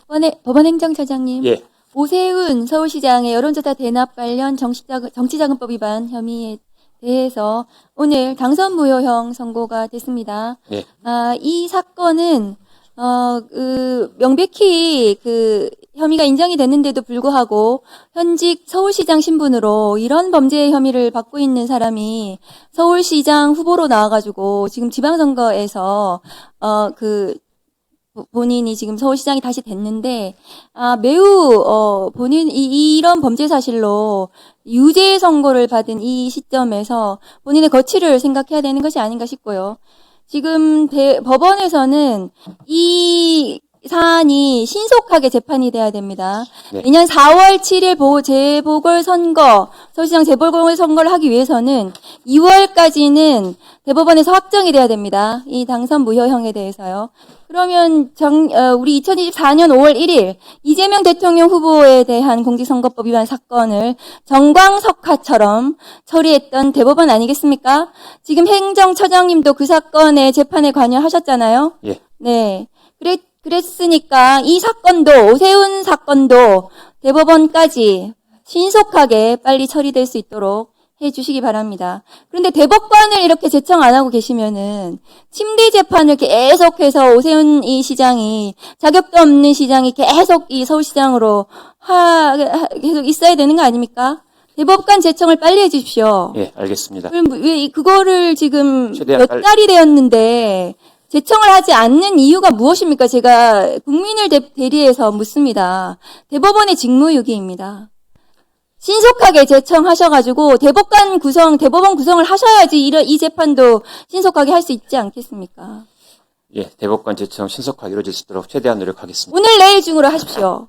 법원행정처장님. 예. 오세훈 서울시장의 여론조사 대납 관련 정치자금법 위반 혐의에 대해서 오늘 당선 무효형 선고가 됐습니다. 예. 이 사건은 명백히 혐의가 인정이 됐는데도 불구하고 현직 서울시장 신분으로 이런 범죄 혐의를 받고 있는 사람이 서울시장 후보로 나와가지고 지금 지방선거에서 본인이 지금 서울시장이 다시 됐는데, 매우, 이런 범죄 사실로 유죄 선고를 받은 이 시점에서 본인의 거취를 생각해야 되는 것이 아닌가 싶고요. 지금 법원에서는 이 사안이 신속하게 재판이 돼야 됩니다. 네. 내년 4월 7일 재보궐선거, 서울시장 재보궐선거를 하기 위해서는 2월까지는 대법원에서 확정이 돼야 됩니다. 이 당선 무효형에 대해서요. 그러면 우리 2024년 5월 1일 이재명 대통령 후보에 대한 공직선거법 위반 사건을 정광석화처럼 처리했던 대법원 아니겠습니까? 지금 행정처장님도 그 사건의 재판에 관여하셨잖아요. 예. 네. 그랬으니까 이 사건도, 오세훈 사건도 대법원까지 신속하게 빨리 처리될 수 있도록 해 주시기 바랍니다. 그런데 대법관을 이렇게 제청 안 하고 계시면은 침대 재판을 계속해서 오세훈 이 시장이, 자격도 없는 시장이 계속 이 서울시장으로 계속 있어야 되는 거 아닙니까? 대법관 제청을 빨리 해 주십시오. 예, 알겠습니다. 그럼 왜 그거를 지금 최대한 몇 달이 되었는데 제청을 하지 않는 이유가 무엇입니까? 제가 국민을 대리해서 묻습니다. 대법원의 직무유기입니다. 신속하게 제청하셔가지고 대법원 구성을 하셔야지 이 재판도 신속하게 할 수 있지 않겠습니까? 예, 대법관 제청 신속하게 이루어질 수 있도록 최대한 노력하겠습니다. 오늘 내일 중으로 하십시오.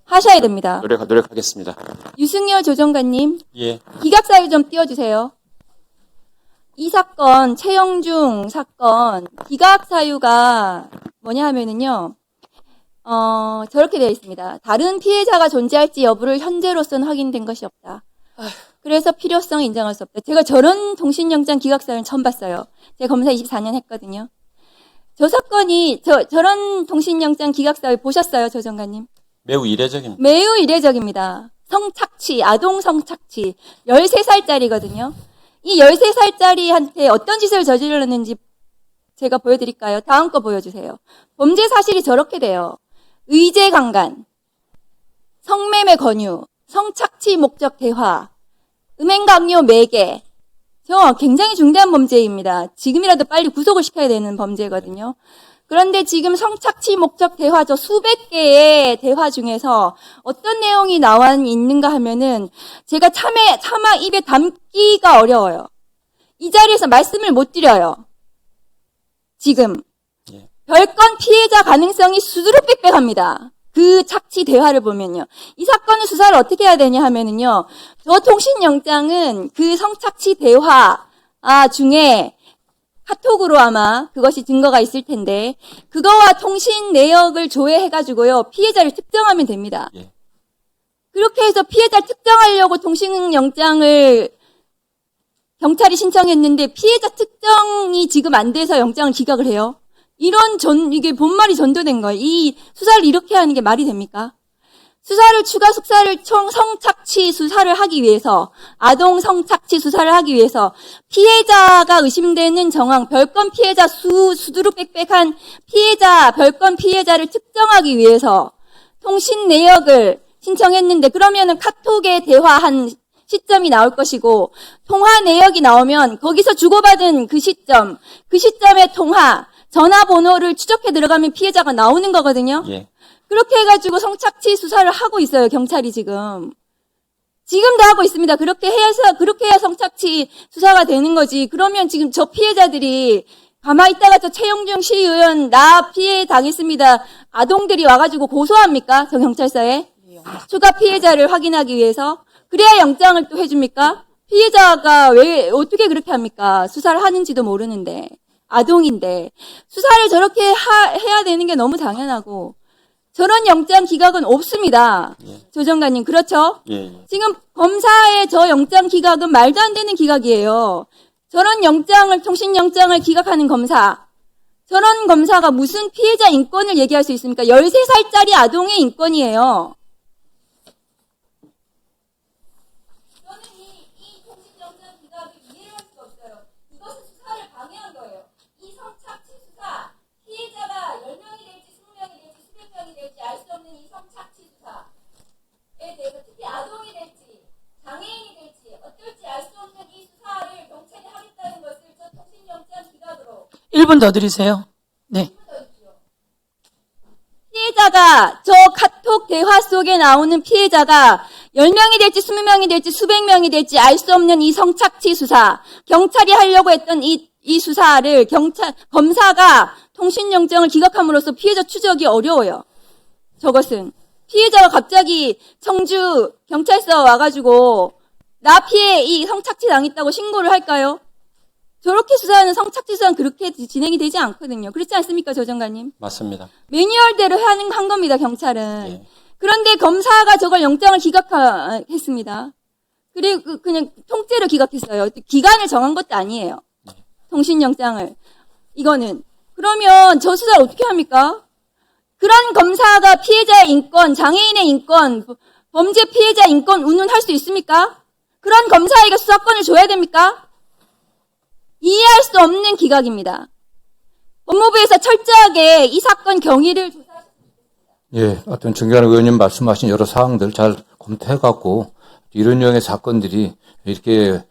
하셔야 됩니다. 노력하겠습니다. 유승열 조정관님, 예. 기각사유 좀 띄워주세요. 이 사건, 최영중 사건, 기각사유가 뭐냐 하면은요, 저렇게 되어 있습니다. 다른 피해자가 존재할지 여부를 현재로서는 확인된 것이 없다. 그래서 필요성을 인정할 수 없다. 제가 저런 통신영장 기각사유는 처음 봤어요. 제가 검사 24년 했거든요. 저 사건이, 저런 통신영장 기각사유 보셨어요, 조정관님? 매우 이례적입니다. 매우 이례적입니다. 성착취, 아동 성착취, 13살짜리거든요. 이 13살짜리한테 어떤 짓을 저질렀는지 제가 보여드릴까요? 다음 거 보여주세요. 범죄 사실이 저렇게 돼요. 의제 강간, 성매매 권유, 성착취 목적 대화, 음행 강요 매개. 굉장히 중대한 범죄입니다. 지금이라도 빨리 구속을 시켜야 되는 범죄거든요. 그런데 지금 성착취 목적 대화, 저 수백 개의 대화 중에서 어떤 내용이 나와 있는가 하면은 제가 차마 입에 담기가 어려워요. 이 자리에서 말씀을 못 드려요. 지금. 예. 별건 피해자 가능성이 수두룩빽빽합니다. 그 착취 대화를 보면요. 이 사건의 수사를 어떻게 해야 되냐 하면은요. 저 통신영장은 그 성착취 대화 중에 카톡으로 아마 그것이 증거가 있을 텐데 그거와 통신 내역을 조회해가지고요. 피해자를 특정하면 됩니다. 예. 그렇게 해서 피해자를 특정하려고 통신영장을 경찰이 신청했는데 피해자 특정이 지금 안 돼서 영장을 기각을 해요. 이게 본말이 전도된 거예요. 이 수사를 이렇게 하는 게 말이 됩니까? 추가 수사를 성착취 수사를 하기 위해서, 아동 성착취 수사를 하기 위해서, 피해자가 의심되는 정황, 별건 피해자 수두룩빽빽한 별건 피해자를 특정하기 위해서 통신 내역을 신청했는데, 그러면은 카톡에 대화한 시점이 나올 것이고, 통화 내역이 나오면 거기서 주고받은 그 시점의 통화, 전화번호를 추적해 들어가면 피해자가 나오는 거거든요. 예. 그렇게 해가지고 성착취 수사를 하고 있어요, 경찰이 지금도 하고 있습니다. 그렇게 해야 성착취 수사가 되는 거지. 그러면 지금 저 피해자들이 가만히 있다가 저 최영중 시의원 나 피해 당했습니다. 아동들이 와가지고 고소합니까? 저 경찰서에? 추가 피해자를 확인하기 위해서? 그래야 영장을 또 해줍니까? 피해자가 어떻게 그렇게 합니까? 수사를 하는지도 모르는데. 아동인데. 수사를 저렇게 해야 되는 게 너무 당연하고. 저런 영장 기각은 없습니다. 예. 조정관님, 그렇죠? 예. 지금 검사의 저 영장 기각은 말도 안 되는 기각이에요. 저런 통신영장을 기각하는 검사. 저런 검사가 무슨 피해자 인권을 얘기할 수 있습니까? 13살짜리 아동의 인권이에요. 저는 이 통신영장 기각을 이해할 수가 없어요. 이것은 수사를 방해한 거예요. 이 성착취 수사, 피해자가 10명이 될지 20명이 될지 수백 명이 될지 알 수 없는 이 성착취 수사에 대해서 특히 아동이 될지 장애인이 될지 어떨지 알 수 없는 이 수사를 경찰이 하겠다는 것을 저 통신영장 기각으로 1분 더 드리세요. 네. 피해자가 저 카톡 대화 속에 나오는 피해자가 10명이 될지 20명이 될지 수백 명이 될지 알 수 없는 이 성착취 수사, 경찰이 하려고 했던 이 수사를 검사가 통신영장을 기각함으로써 피해자 추적이 어려워요. 저것은 피해자가 갑자기 청주 경찰서 와가지고 나 피해 이 성착취 당했다고 신고를 할까요? 저렇게 수사하는 성착취 수사는 그렇게 진행이 되지 않거든요. 그렇지 않습니까, 조 장관님? 맞습니다. 매뉴얼대로 한 겁니다, 경찰은. 예. 그런데 검사가 저걸 영장을 기각했습니다. 그리고 그냥 통째로 기각했어요. 기간을 정한 것도 아니에요. 통신영장을. 이거는. 그러면 저 수사를 어떻게 합니까? 그런 검사가 피해자의 인권, 장애인의 인권, 범죄 피해자 인권 운운할 수 있습니까? 그런 검사에게 수사권을 줘야 됩니까? 이해할 수 없는 기각입니다. 법무부에서 철저하게 이 사건 경위를 예, 어떤 정경환 의원님 말씀하신 여러 사항들 잘 검토해갖고 이런 유형의 사건들이 이렇게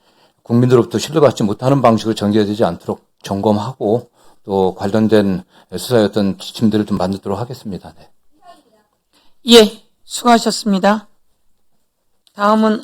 국민들로부터 신뢰받지 못하는 방식으로 전개되지 않도록 점검하고 또 관련된 수사의 어떤 지침들을 좀 만들도록 하겠습니다. 네. 예, 수고하셨습니다. 다음은